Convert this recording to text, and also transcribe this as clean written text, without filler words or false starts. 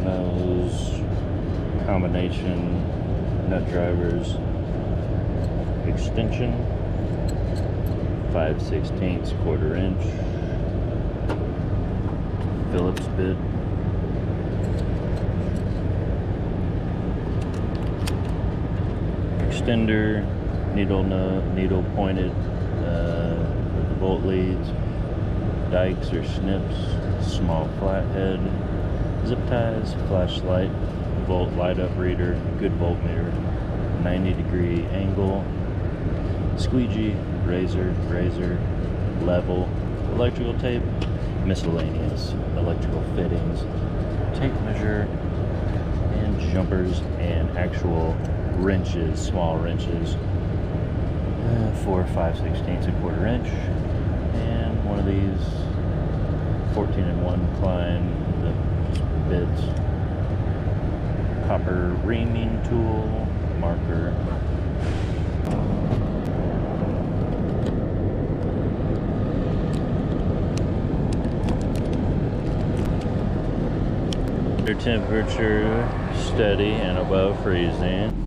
nose, combination nut drivers, extension, 5/16 quarter inch, Phillips bit, extender, needle pointed with the bolt leads, dikes or snips, small flathead, zip ties, flashlight, volt light up reader, good voltmeter, 90-degree angle, squeegee, razor, level, electrical tape, miscellaneous electrical fittings, tape measure, and jumpers, and actual wrenches, small wrenches, 4 5/16 a quarter inch, and one of these 14-in-1 Klein, the bits, copper reaming tool, marker, temperature steady and above freezing.